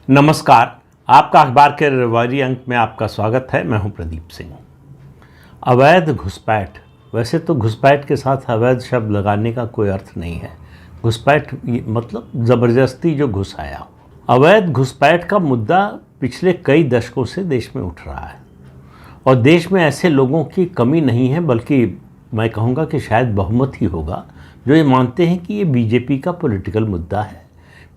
नमस्कार। आपका अखबार के रविवारी अंक में आपका स्वागत है। मैं हूं प्रदीप सिंह। अवैध घुसपैठ, वैसे तो घुसपैठ के साथ अवैध शब्द लगाने का कोई अर्थ नहीं है। घुसपैठ मतलब ज़बरदस्ती जो घुस आया। अवैध घुसपैठ का मुद्दा पिछले कई दशकों से देश में उठ रहा है और देश में ऐसे लोगों की कमी नहीं है, बल्कि मैं कहूँगा कि शायद बहुमत ही होगा जो ये मानते हैं कि ये बीजेपी का पॉलिटिकल मुद्दा है।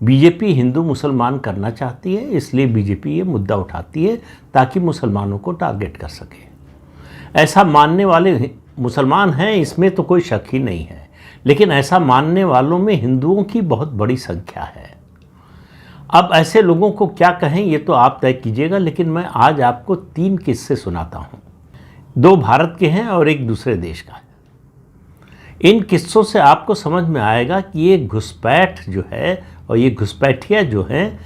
बीजेपी हिंदू मुसलमान करना चाहती है, इसलिए बीजेपी ये मुद्दा उठाती है ताकि मुसलमानों को टारगेट कर सके। ऐसा मानने वाले मुसलमान हैं, इसमें तो कोई शक ही नहीं है, लेकिन ऐसा मानने वालों में हिंदुओं की बहुत बड़ी संख्या है। अब ऐसे लोगों को क्या कहें ये तो आप तय कीजिएगा, लेकिन मैं आज आपको 3 किस्से सुनाता हूँ। 2 भारत के हैं और एक दूसरे देश का है। इन किस्सों से आपको समझ में आएगा कि ये घुसपैठ जो है और ये घुसपैठिया जो हैं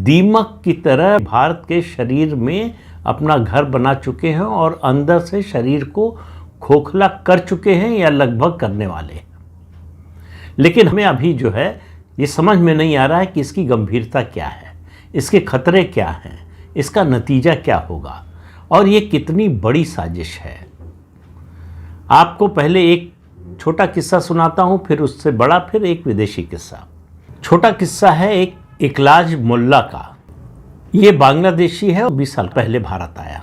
दीमक की तरह भारत के शरीर में अपना घर बना चुके हैं और अंदर से शरीर को खोखला कर चुके हैं या लगभग करने वाले हैं। लेकिन हमें अभी जो है ये समझ में नहीं आ रहा है कि इसकी गंभीरता क्या है, इसके खतरे क्या हैं, इसका नतीजा क्या होगा और ये कितनी बड़ी साजिश है। आपको पहले एक छोटा किस्सा सुनाता हूँ, फिर उससे बड़ा, फिर एक विदेशी किस्सा। छोटा किस्सा है एक इकलाज मोल्ला का। ये बांग्लादेशी है और 20 साल पहले भारत आया।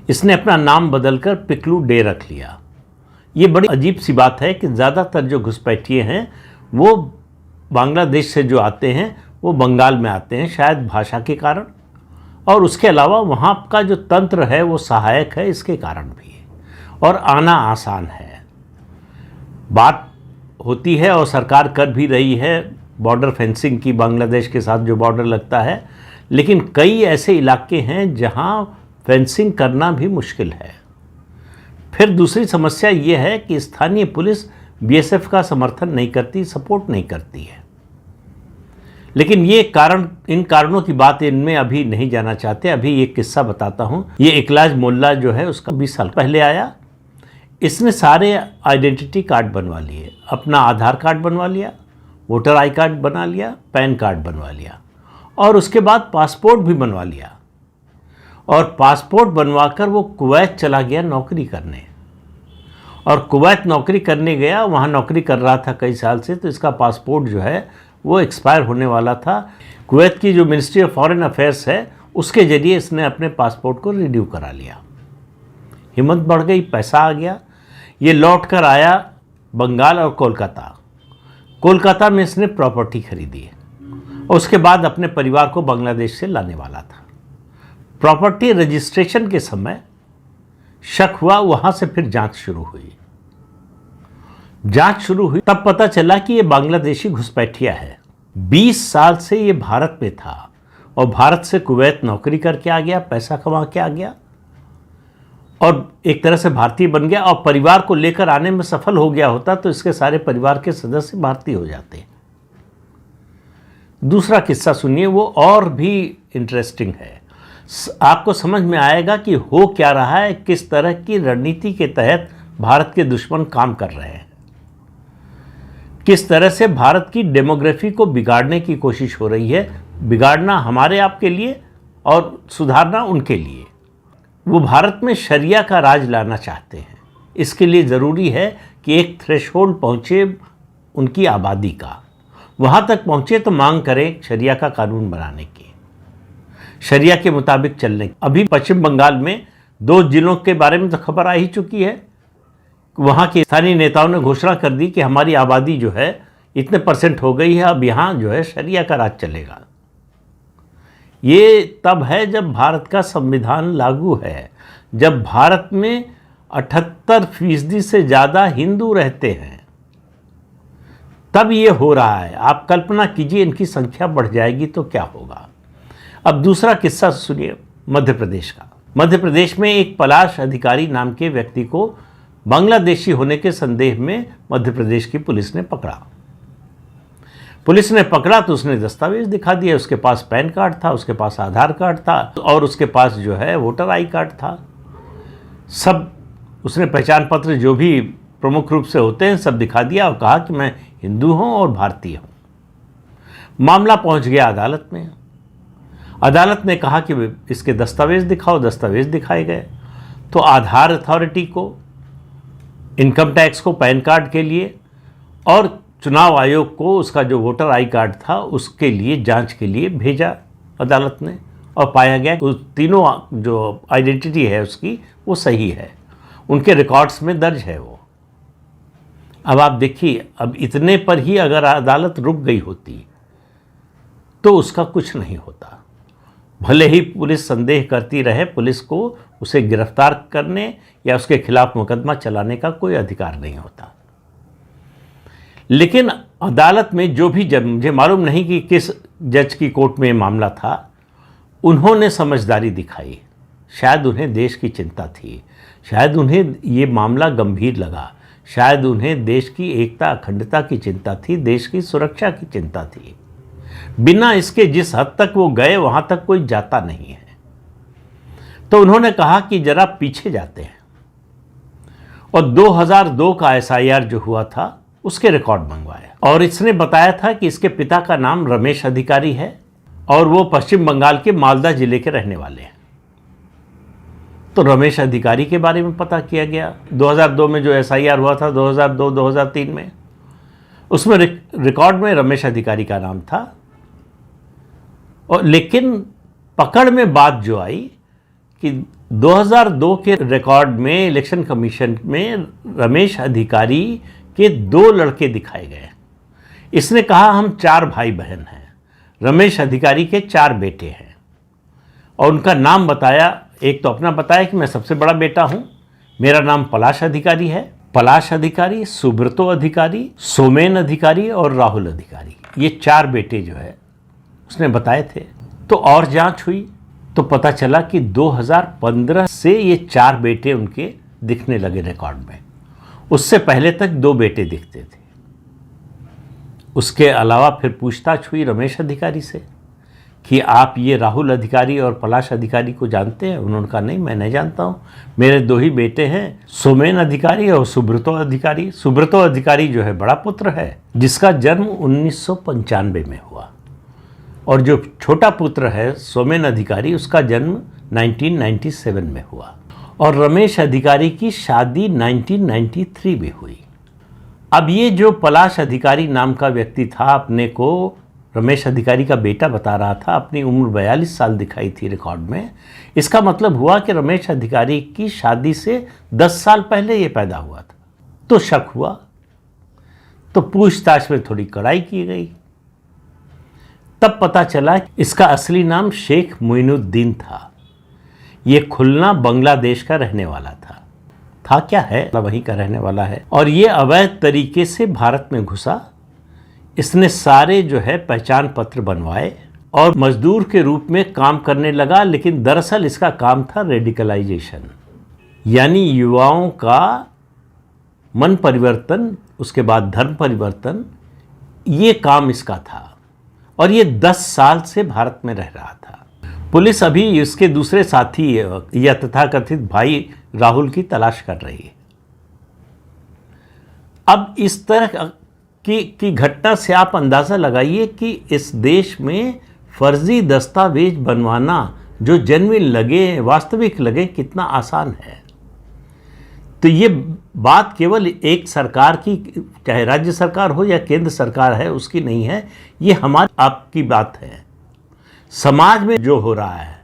इसने अपना नाम बदलकर पिकलू डे रख लिया। ये बड़ी अजीब सी बात है कि ज़्यादातर जो घुसपैठिए हैं वो बांग्लादेश से जो आते हैं वो बंगाल में आते हैं, शायद भाषा के कारण, और उसके अलावा वहाँ का जो तंत्र है वो सहायक है, इसके कारण भी, और आना आसान है। बात होती है और सरकार कर भी रही है बॉर्डर फेंसिंग की, बांग्लादेश के साथ जो बॉर्डर लगता है, लेकिन कई ऐसे इलाके हैं जहां फेंसिंग करना भी मुश्किल है। फिर दूसरी समस्या ये है कि स्थानीय पुलिस बीएसएफ का समर्थन नहीं करती, सपोर्ट नहीं करती है। लेकिन ये इन कारणों की बात इनमें अभी नहीं जाना चाहते। अभी ये किस्सा बताता हूँ। ये इकलाज मोल्ला जो है उसका 20 साल पहले आया। इसने सारे आइडेंटिटी कार्ड बनवा लिए, अपना आधार कार्ड बनवा लिया, वोटर आई कार्ड बना लिया, पैन कार्ड बनवा लिया और उसके बाद पासपोर्ट भी बनवा लिया। और पासपोर्ट बनवाकर वो कुवैत चला गया नौकरी करने। और कुवैत नौकरी करने गया, वहाँ नौकरी कर रहा था कई साल से, तो इसका पासपोर्ट जो है वो एक्सपायर होने वाला था। कुवैत की जो मिनिस्ट्री ऑफ फॉरेन अफेयर्स है उसके ज़रिए इसने अपने पासपोर्ट को रिन्यू करा लिया। हिम्मत बढ़ गई, पैसा आ गया। ये लौट कर आया बंगाल और कोलकाता में इसने प्रॉपर्टी खरीदी और उसके बाद अपने परिवार को बांग्लादेश से लाने वाला था। प्रॉपर्टी रजिस्ट्रेशन के समय शक हुआ, वहाँ से फिर जांच शुरू हुई। तब पता चला कि ये बांग्लादेशी घुसपैठिया है। 20 साल से ये भारत में था और भारत से कुवैत नौकरी करके आ गया, पैसा कमा के आ गया और एक तरह से भारतीय बन गया और परिवार को लेकर आने में सफल हो गया होता तो इसके सारे परिवार के सदस्य भारतीय हो जाते। दूसरा किस्सा सुनिए, वो और भी इंटरेस्टिंग है। आपको समझ में आएगा कि हो क्या रहा है, किस तरह की रणनीति के तहत भारत के दुश्मन काम कर रहे हैं, किस तरह से भारत की डेमोग्राफी को बिगाड़ने की कोशिश हो रही है। बिगाड़ना हमारे आपके लिए और सुधारना उनके लिए। वो भारत में शरिया का राज लाना चाहते हैं। इसके लिए ज़रूरी है कि एक थ्रेशोल्ड पहुँचे उनकी आबादी का, वहाँ तक पहुँचे तो मांग करें शरिया का कानून बनाने की, शरिया के मुताबिक चलने की। अभी पश्चिम बंगाल में 2 जिलों के बारे में तो खबर आ ही चुकी है। वहाँ के स्थानीय नेताओं ने घोषणा कर दी कि हमारी आबादी जो है इतने % हो गई है, अब यहाँ जो है शरिया का राज चलेगा। ये तब है जब भारत का संविधान लागू है, जब भारत में 78% से ज़्यादा हिंदू रहते हैं, तब ये हो रहा है। आप कल्पना कीजिए इनकी संख्या बढ़ जाएगी तो क्या होगा। अब दूसरा किस्सा सुनिए मध्य प्रदेश का। मध्य प्रदेश में एक पलाश अधिकारी नाम के व्यक्ति को बांग्लादेशी होने के संदेह में मध्य प्रदेश की पुलिस ने पकड़ा। तो उसने दस्तावेज दिखा दिया। उसके पास पैन कार्ड था, उसके पास आधार कार्ड था और उसके पास जो है वोटर आई कार्ड था। सब उसने पहचान पत्र जो भी प्रमुख रूप से होते हैं सब दिखा दिया और कहा कि मैं हिंदू हूँ और भारतीय हूँ। मामला पहुँच गया अदालत में। अदालत ने कहा कि इसके दस्तावेज दिखाओ, दस्तावेज दिखाए गए। तो आधार अथॉरिटी को, इनकम टैक्स को पैन कार्ड के लिए और चुनाव आयोग को उसका जो वोटर आई कार्ड था उसके लिए जांच के लिए भेजा अदालत ने, और पाया गया कि उस तीनों जो आइडेंटिटी है उसकी वो सही है, उनके रिकॉर्ड्स में दर्ज है वो। अब आप देखिए, अब इतने पर ही अगर अदालत रुक गई होती तो उसका कुछ नहीं होता। भले ही पुलिस संदेह करती रहे, पुलिस को उसे गिरफ्तार करने या उसके खिलाफ मुकदमा चलाने का कोई अधिकार नहीं होता। लेकिन अदालत में जो भी जज, मुझे मालूम नहीं कि किस जज की कोर्ट में मामला था, उन्होंने समझदारी दिखाई। शायद उन्हें देश की चिंता थी, शायद उन्हें ये मामला गंभीर लगा, शायद उन्हें देश की एकता अखंडता की चिंता थी, देश की सुरक्षा की चिंता थी। बिना इसके जिस हद तक वो गए वहाँ तक कोई जाता नहीं है। तो उन्होंने कहा कि जरा पीछे जाते हैं, और 2002 का SIR जो हुआ था उसके रिकॉर्ड मंगवाया, और इसने बताया था कि इसके पिता का नाम रमेश अधिकारी है और वो पश्चिम बंगाल के मालदा जिले के रहने वाले हैं। तो रमेश अधिकारी के बारे में पता किया गया। 2002 में जो SIR हुआ था 2002-2003 में, उसमें रिकॉर्ड में रमेश अधिकारी का नाम था। और लेकिन पकड़ में बात जो आई कि 2002 के रिकॉर्ड में इलेक्शन कमीशन में रमेश अधिकारी के 2 लड़के दिखाए गए। इसने कहा हम 4 भाई बहन हैं, रमेश अधिकारी के 4 बेटे हैं, और उनका नाम बताया। एक तो अपना बताया कि मैं सबसे बड़ा बेटा हूं, मेरा नाम पलाश अधिकारी है। पलाश अधिकारी, सुब्रतो अधिकारी, सोमेन अधिकारी और राहुल अधिकारी, ये 4 बेटे जो है उसने बताए थे। तो और जांच हुई तो पता चला कि 2015 से ये 4 बेटे उनके दिखने लगे रिकॉर्ड में। उससे पहले तक 2 बेटे दिखते थे। उसके अलावा फिर पूछताछ हुई रमेश अधिकारी से कि आप ये राहुल अधिकारी और पलाश अधिकारी को जानते हैं? उन्होंने कहा नहीं, मैं नहीं जानता हूँ, मेरे 2 ही बेटे हैं, सोमेन अधिकारी और सुब्रतो अधिकारी। सुब्रतो अधिकारी जो है बड़ा पुत्र है, जिसका जन्म 1995 में हुआ, और जो छोटा पुत्र है सोमेन अधिकारी, उसका जन्म 1997 में हुआ, और रमेश अधिकारी की शादी 1993 में हुई। अब ये जो पलाश अधिकारी नाम का व्यक्ति था, अपने को रमेश अधिकारी का बेटा बता रहा था, अपनी उम्र 42 साल दिखाई थी रिकॉर्ड में। इसका मतलब हुआ कि रमेश अधिकारी की शादी से 10 साल पहले ये पैदा हुआ था। तो शक हुआ, तो पूछताछ में थोड़ी कड़ाई की गई। तब पता चला इसका असली नाम शेख मोइनुद्दीन था। ये खुलना बांग्लादेश का रहने वाला था क्या है, वहीं का रहने वाला है, और ये अवैध तरीके से भारत में घुसा। इसने सारे जो है पहचान पत्र बनवाए और मजदूर के रूप में काम करने लगा। लेकिन दरअसल इसका काम था रेडिकलाइजेशन, यानी युवाओं का मन परिवर्तन, उसके बाद धर्म परिवर्तन, ये काम इसका था। और ये 10 साल से भारत में रह रहा था। पुलिस अभी इसके दूसरे साथी या तथाकथित भाई राहुल की तलाश कर रही है। अब इस तरह की घटना से आप अंदाज़ा लगाइए कि इस देश में फर्जी दस्तावेज बनवाना जो जेन्युइन लगे, वास्तविक लगे, कितना आसान है। तो ये बात केवल एक सरकार की, चाहे राज्य सरकार हो या केंद्र सरकार है, उसकी नहीं है, ये हमारी आपकी बात है। समाज में जो हो रहा है,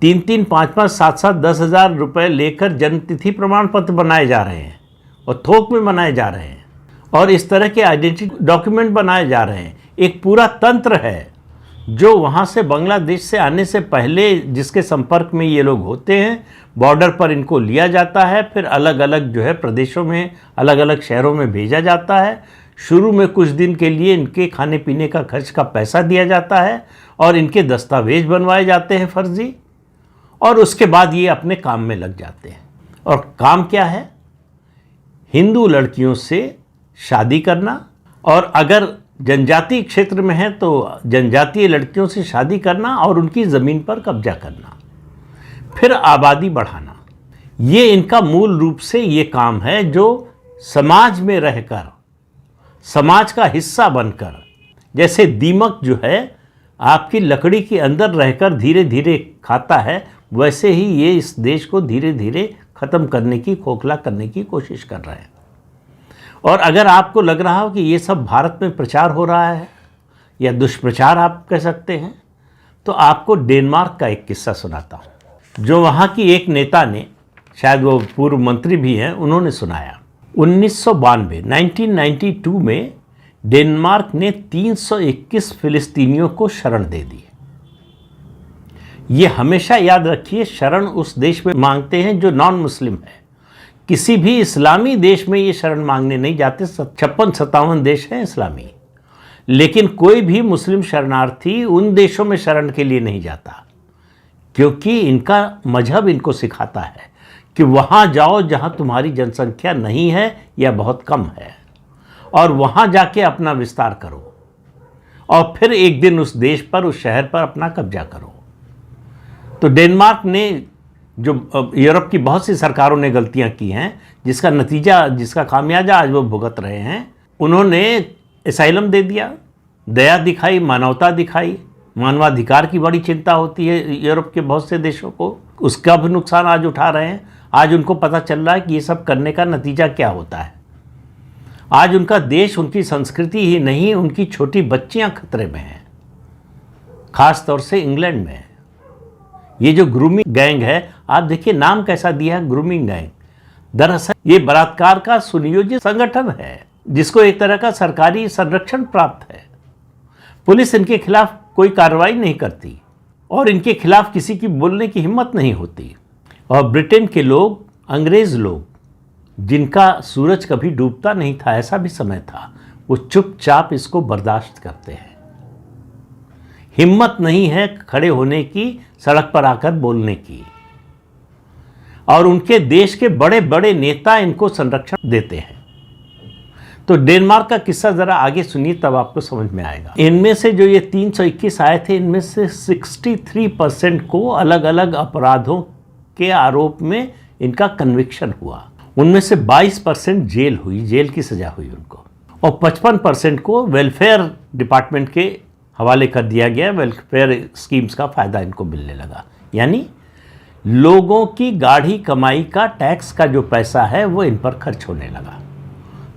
3-3, 5-5, 7-7, 10 हज़ार रुपये लेकर जन्मतिथि प्रमाण पत्र बनाए जा रहे हैं और थोक में बनाए जा रहे हैं, और इस तरह के आइडेंटिटी डॉक्यूमेंट बनाए जा रहे हैं। एक पूरा तंत्र है जो वहाँ से बांग्लादेश से आने से पहले जिसके संपर्क में ये लोग होते हैं, बॉर्डर पर इनको लिया जाता है, फिर अलग अलग जो है प्रदेशों में, अलग अलग शहरों में भेजा जाता है। शुरू में कुछ दिन के लिए इनके खाने पीने का खर्च का पैसा दिया जाता है और इनके दस्तावेज बनवाए जाते हैं फर्जी, और उसके बाद ये अपने काम में लग जाते हैं। और काम क्या है? हिंदू लड़कियों से शादी करना, और अगर जनजातीय क्षेत्र में है तो जनजातीय लड़कियों से शादी करना और उनकी ज़मीन पर कब्जा करना, फिर आबादी बढ़ाना। ये इनका मूल रूप से ये काम है जो समाज में रहकर, समाज का हिस्सा बनकर, जैसे दीमक जो है आपकी लकड़ी के अंदर रहकर धीरे धीरे खाता है, वैसे ही ये इस देश को धीरे धीरे ख़त्म करने की, खोखला करने की कोशिश कर रहे हैं। और अगर आपको लग रहा हो कि ये सब भारत में प्रचार हो रहा है या दुष्प्रचार आप कह सकते हैं, तो आपको डेनमार्क का एक किस्सा सुनाता हूँ, जो वहाँ की एक नेता ने, शायद वो पूर्व मंत्री भी हैं, उन्होंने सुनाया। 1992 में डेनमार्क ने 321 फिलिस्तीनियों को शरण दे दी। ये हमेशा याद रखिए, शरण उस देश में मांगते हैं जो नॉन मुस्लिम है। किसी भी इस्लामी देश में ये शरण मांगने नहीं जाते। 56-57 देश हैं इस्लामी, लेकिन कोई भी मुस्लिम शरणार्थी उन देशों में शरण के लिए नहीं जाता, क्योंकि इनका मजहब इनको सिखाता है कि वहाँ जाओ जहाँ तुम्हारी जनसंख्या नहीं है या बहुत कम है, और वहाँ जाके अपना विस्तार करो और फिर एक दिन उस देश पर, उस शहर पर अपना कब्जा करो। तो डेनमार्क ने, जो यूरोप की बहुत सी सरकारों ने गलतियाँ की हैं, जिसका नतीजा, जिसका खामियाजा आज वो भुगत रहे हैं, उन्होंने एसाइलम दे दिया, दया दिखाई, मानवता दिखाई। मानवाधिकार की बड़ी चिंता होती है यूरोप के बहुत से देशों को, उसका भी नुकसान आज उठा रहे हैं। आज उनको पता चल रहा है कि ये सब करने का नतीजा क्या होता है। आज उनका देश, उनकी संस्कृति ही नहीं, उनकी छोटी बच्चियां खतरे में हैं, खास तौर से इंग्लैंड में। ये जो ग्रूमिंग गैंग है, आप देखिए नाम कैसा दिया है, ग्रूमिंग गैंग। दरअसल ये बलात्कार का सुनियोजित संगठन है, जिसको एक तरह का सरकारी संरक्षण प्राप्त है। पुलिस इनके खिलाफ कोई कार्रवाई नहीं करती और इनके खिलाफ किसी की बोलने की हिम्मत नहीं होती। और ब्रिटेन के लोग, अंग्रेज लोग, जिनका सूरज कभी डूबता नहीं था, ऐसा भी समय था, वो चुपचाप इसको बर्दाश्त करते हैं। हिम्मत नहीं है खड़े होने की, सड़क पर आकर बोलने की। और उनके देश के बड़े बड़े नेता इनको संरक्षण देते हैं। तो डेनमार्क का किस्सा ज़रा आगे सुनिए, तब आपको समझ में आएगा। इनमें से जो ये 321 आए थे, इनमें से 63% को अलग अलग अपराधों के आरोप में इनका कन्विक्शन हुआ। उनमें से 22% जेल हुई, जेल की सज़ा हुई उनको, और 55% को वेलफेयर डिपार्टमेंट के हवाले कर दिया गया। वेलफेयर स्कीम्स का फ़ायदा इनको मिलने लगा, यानी लोगों की गाढ़ी कमाई का, टैक्स का जो पैसा है वो इन पर खर्च होने लगा,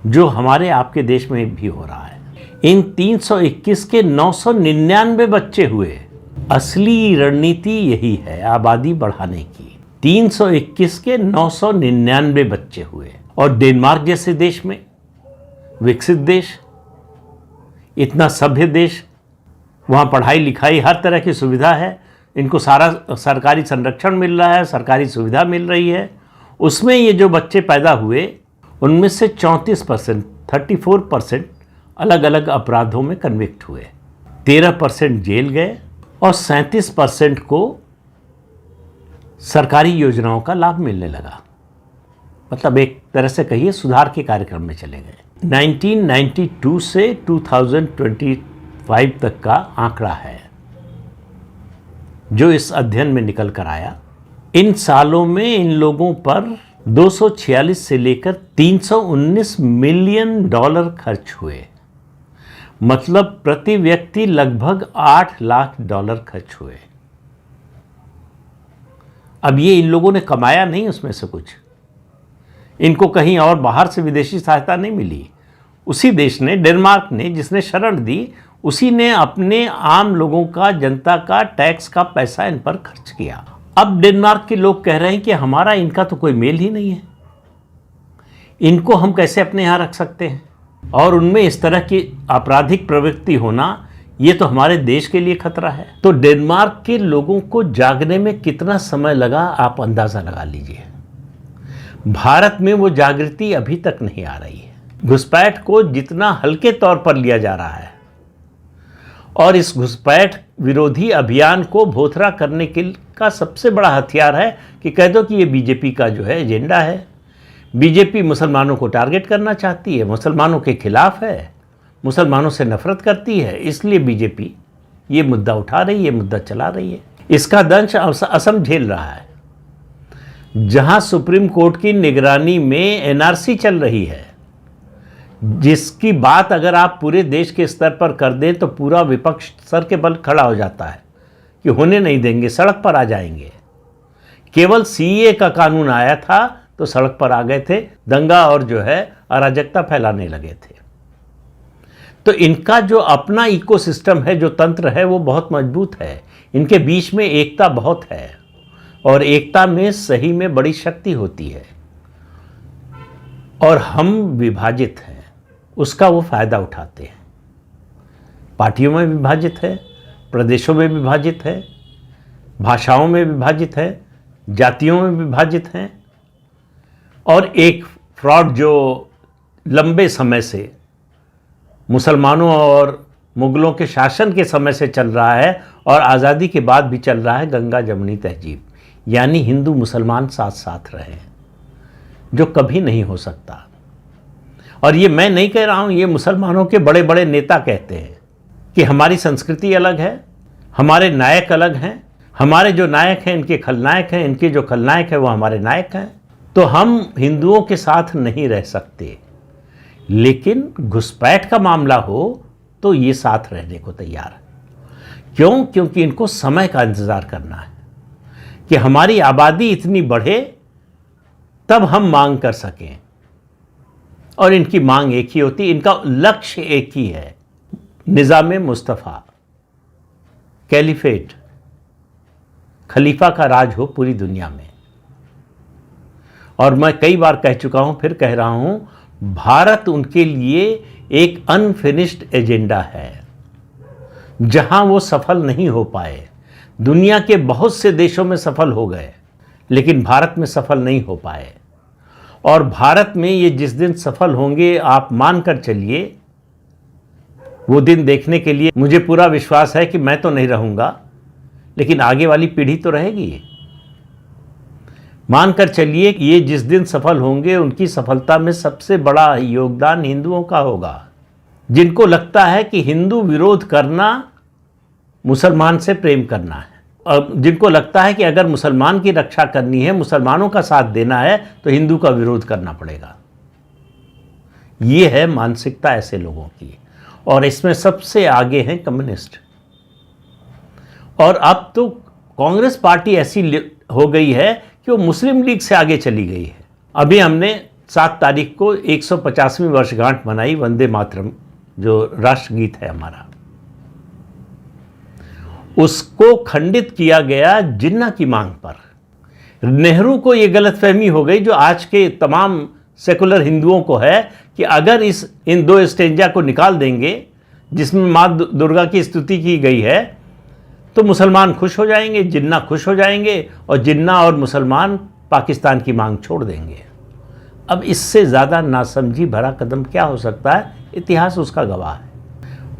जो हमारे आपके देश में भी हो रहा है। इन 321 के 999 बच्चे हुए। असली रणनीति यही है, आबादी बढ़ाने की। 321 के 999 बच्चे हुए। और डेनमार्क जैसे देश में, विकसित देश, इतना सभ्य देश, वहाँ पढ़ाई लिखाई हर तरह की सुविधा है, इनको सारा सरकारी संरक्षण मिल रहा है, सरकारी सुविधा मिल रही है। उसमें ये जो बच्चे पैदा हुए, उनमें से 34% अलग अलग अपराधों में कन्विक्ट हुए, 13% जेल गए और 37% को सरकारी योजनाओं का लाभ मिलने लगा। मतलब एक तरह से कहिए सुधार के कार्यक्रम में चले गए। 1992 से 2025 तक का आंकड़ा है जो इस अध्ययन में निकल कर आया। इन सालों में इन लोगों पर 246 से लेकर 319 मिलियन डॉलर खर्च हुए। मतलब प्रति व्यक्ति लगभग 8 लाख डॉलर खर्च हुए। अब ये इन लोगों ने कमाया नहीं उसमें से कुछ, इनको कहीं और बाहर से विदेशी सहायता नहीं मिली। उसी देश ने, डेनमार्क ने, जिसने शरण दी, उसी ने अपने आम लोगों का, जनता का टैक्स का पैसा इन पर खर्च किया। अब डेनमार्क के लोग कह रहे हैं कि हमारा इनका तो कोई मेल ही नहीं है, इनको हम कैसे अपने यहाँ रख सकते हैं, और उनमें इस तरह की आपराधिक प्रवृत्ति होना, ये तो हमारे देश के लिए खतरा है। तो डेनमार्क के लोगों को जागने में कितना समय लगा, आप अंदाज़ा लगा लीजिए। भारत में वो जागृति अभी तक नहीं आ रही है। घुसपैठ को जितना हल्के तौर पर लिया जा रहा है, और इस घुसपैठ विरोधी अभियान को भोथरा करने का सबसे बड़ा हथियार है कि कह दो कि ये बीजेपी का जो है एजेंडा है। बीजेपी मुसलमानों को टारगेट करना चाहती है, मुसलमानों के खिलाफ है, मुसलमानों से नफरत करती है, इसलिए बीजेपी ये मुद्दा उठा रही है, ये मुद्दा चला रही है। इसका दंश असम झेल रहा है, जहां सुप्रीम कोर्ट की निगरानी में एनआरसी चल रही है, जिसकी बात अगर आप पूरे देश के स्तर पर कर दें तो पूरा विपक्ष सर के बल खड़ा हो जाता है कि होने नहीं देंगे, सड़क पर आ जाएंगे। केवल सीए का कानून आया था तो सड़क पर आ गए थे, दंगा और जो है अराजकता फैलाने लगे थे। तो इनका जो अपना इकोसिस्टम है, जो तंत्र है, वो बहुत मजबूत है। इनके बीच में एकता बहुत है और एकता में सही में बड़ी शक्ति होती है। और हम विभाजित हैं, उसका वो फायदा उठाते हैं। पार्टियों में विभाजित है, प्रदेशों में विभाजित है, भाषाओं में विभाजित है, जातियों में विभाजित हैं। और एक फ्रॉड जो लंबे समय से मुसलमानों और मुगलों के शासन के समय से चल रहा है और आज़ादी के बाद भी चल रहा है, गंगा जमुनी तहजीब, यानी हिंदू मुसलमान साथ साथ रहें, जो कभी नहीं हो सकता। और ये मैं नहीं कह रहा हूँ, ये मुसलमानों के बड़े बड़े नेता कहते हैं कि हमारी संस्कृति अलग है, हमारे नायक अलग हैं, हमारे जो नायक हैं इनके खलनायक हैं, इनके जो खलनायक हैं वो हमारे नायक हैं, तो हम हिंदुओं के साथ नहीं रह सकते। लेकिन घुसपैठ का मामला हो तो ये साथ रहने को तैयार है। क्यों? क्योंकि इनको समय का इंतज़ार करना है कि हमारी आबादी इतनी बढ़े तब हम मांग कर सकें। और इनकी मांग एक ही होती, इनका लक्ष्य एक ही है, निज़ाम मुस्तफ़ा, कैलिफेट, खलीफा का राज हो पूरी दुनिया में। और मैं कई बार कह चुका हूं, फिर कह रहा हूं, भारत उनके लिए एक अनफिनिश्ड एजेंडा है, जहां वो सफल नहीं हो पाए। दुनिया के बहुत से देशों में सफल हो गए, लेकिन भारत में सफल नहीं हो पाए। और भारत में ये जिस दिन सफल होंगे, आप मान कर चलिए, वो दिन देखने के लिए मुझे पूरा विश्वास है कि मैं तो नहीं रहूँगा, लेकिन आगे वाली पीढ़ी तो रहेगी। मानकर चलिए कि ये जिस दिन सफल होंगे, उनकी सफलता में सबसे बड़ा योगदान हिंदुओं का होगा, जिनको लगता है कि हिंदू विरोध करना मुसलमान से प्रेम करना है, और जिनको लगता है कि अगर मुसलमान की रक्षा करनी है, मुसलमानों का साथ देना है, तो हिंदू का विरोध करना पड़ेगा। ये है मानसिकता ऐसे लोगों की, और इसमें सबसे आगे हैं कम्युनिस्ट। और अब तो कांग्रेस पार्टी ऐसी हो गई है कि वो मुस्लिम लीग से आगे चली गई है। अभी हमने 7 तारीख को 150वीं वर्षगांठ मनाई वंदे मातरम, जो राष्ट्रगीत है हमारा, उसको खंडित किया गया जिन्ना की मांग पर। नेहरू को ये गलतफहमी हो गई, जो आज के तमाम सेकुलर हिंदुओं को है, कि अगर इन 2 स्टेंजा को निकाल देंगे जिसमें माँ दुर्गा की स्तुति की गई है, तो मुसलमान खुश हो जाएंगे, जिन्ना खुश हो जाएंगे, और जिन्ना और मुसलमान पाकिस्तान की मांग छोड़ देंगे। अब इससे ज़्यादा नासमझी भरा कदम क्या हो सकता है? इतिहास उसका गवाह है।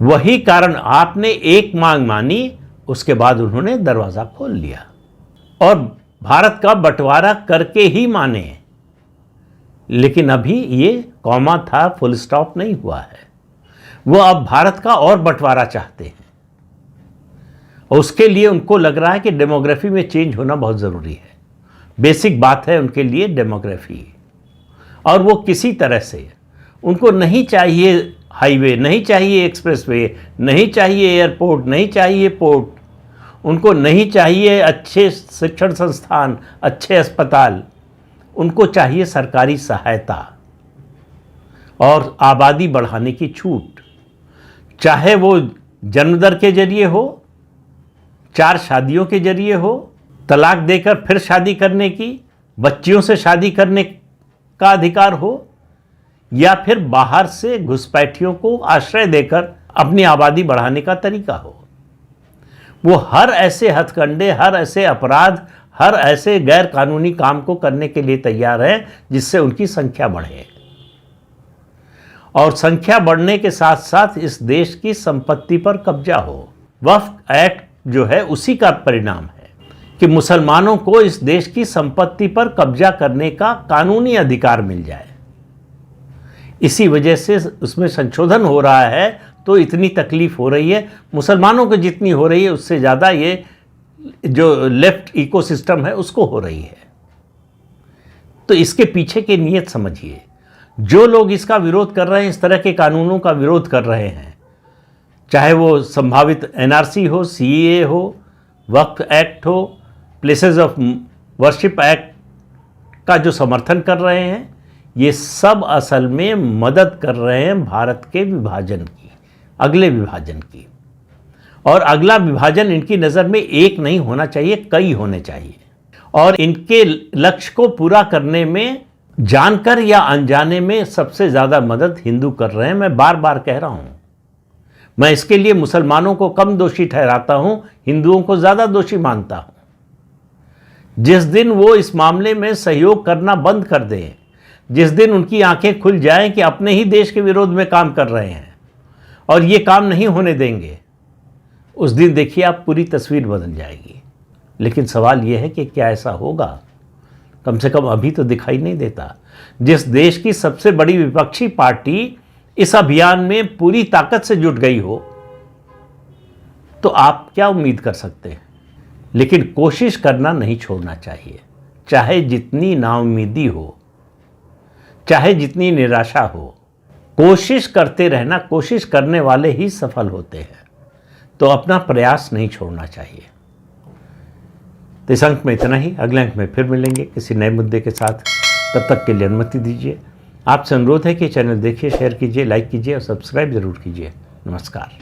वही कारण, आपने एक मांग मानी, उसके बाद उन्होंने दरवाज़ा खोल लिया और भारत का बंटवारा करके ही माने। लेकिन अभी ये कॉमा था, फुल स्टॉप नहीं हुआ है। वो अब भारत का और बंटवारा चाहते हैं, और उसके लिए उनको लग रहा है कि डेमोग्राफी में चेंज होना बहुत ज़रूरी है। बेसिक बात है उनके लिए डेमोग्राफी। और वो किसी तरह से, उनको नहीं चाहिए हाईवे, नहीं चाहिए एक्सप्रेसवे, नहीं चाहिए एयरपोर्ट, नहीं चाहिए पोर्ट, उनको नहीं चाहिए अच्छे शिक्षण संस्थान, अच्छे अस्पताल, उनको चाहिए सरकारी सहायता और आबादी बढ़ाने की छूट। चाहे वो जन्मदर के जरिए हो, 4 शादियों के जरिए हो, तलाक देकर फिर शादी करने की, बच्चियों से शादी करने का अधिकार हो, या फिर बाहर से घुसपैठियों को आश्रय देकर अपनी आबादी बढ़ाने का तरीका हो। वो हर ऐसे हथकंडे, हर ऐसे अपराध, हर ऐसे गैर कानूनी काम को करने के लिए तैयार हैं जिससे उनकी संख्या बढ़े। और संख्या बढ़ने के साथ साथ इस देश की संपत्ति पर कब्जा हो। वक्फ एक्ट जो है उसी का परिणाम है कि मुसलमानों को इस देश की संपत्ति पर कब्जा करने का कानूनी अधिकार मिल जाए। इसी वजह से उसमें संशोधन हो रहा है, तो इतनी तकलीफ हो रही है। मुसलमानों को जितनी हो रही है उससे ज़्यादा ये जो लेफ्ट इकोसिस्टम है उसको हो रही है। तो इसके पीछे की नीयत समझिए। जो लोग इसका विरोध कर रहे हैं, इस तरह के कानूनों का विरोध कर रहे हैं, चाहे वो संभावित एनआरसी हो, सीएए हो, वक्फ एक्ट हो, प्लेसेस ऑफ वर्शिप एक्ट का जो समर्थन कर रहे हैं, ये सब असल में मदद कर रहे हैं भारत के विभाजन की, अगले विभाजन की। और अगला विभाजन इनकी नज़र में एक नहीं होना चाहिए, कई होने चाहिए। और इनके लक्ष्य को पूरा करने में जानकर या अनजाने में सबसे ज़्यादा मदद हिंदू कर रहे हैं। मैं बार बार कह रहा हूँ, मैं इसके लिए मुसलमानों को कम दोषी ठहराता हूँ, हिंदुओं को ज़्यादा दोषी मानता हूँ। जिस दिन वो इस मामले में सहयोग करना बंद कर दें, जिस दिन उनकी आंखें खुल जाएं कि अपने ही देश के विरोध में काम कर रहे हैं और ये काम नहीं होने देंगे, उस दिन देखिए आप पूरी तस्वीर बदल जाएगी। लेकिन सवाल यह है कि क्या ऐसा होगा? कम से कम अभी तो दिखाई नहीं देता। जिस देश की सबसे बड़ी विपक्षी पार्टी इस अभियान में पूरी ताकत से जुट गई हो, तो आप क्या उम्मीद कर सकते हैं? लेकिन कोशिश करना नहीं छोड़ना चाहिए, चाहे जितनी नाउम्मीदी हो, चाहे जितनी निराशा हो। कोशिश करते रहना, कोशिश करने वाले ही सफल होते हैं। तो अपना प्रयास नहीं छोड़ना चाहिए। तो इस अंक में इतना ही। अगले अंक में फिर मिलेंगे किसी नए मुद्दे के साथ। तब तक के लिए अनुमति दीजिए। आपसे अनुरोध है कि चैनल देखिए, शेयर कीजिए, लाइक कीजिए और सब्सक्राइब जरूर कीजिए। नमस्कार।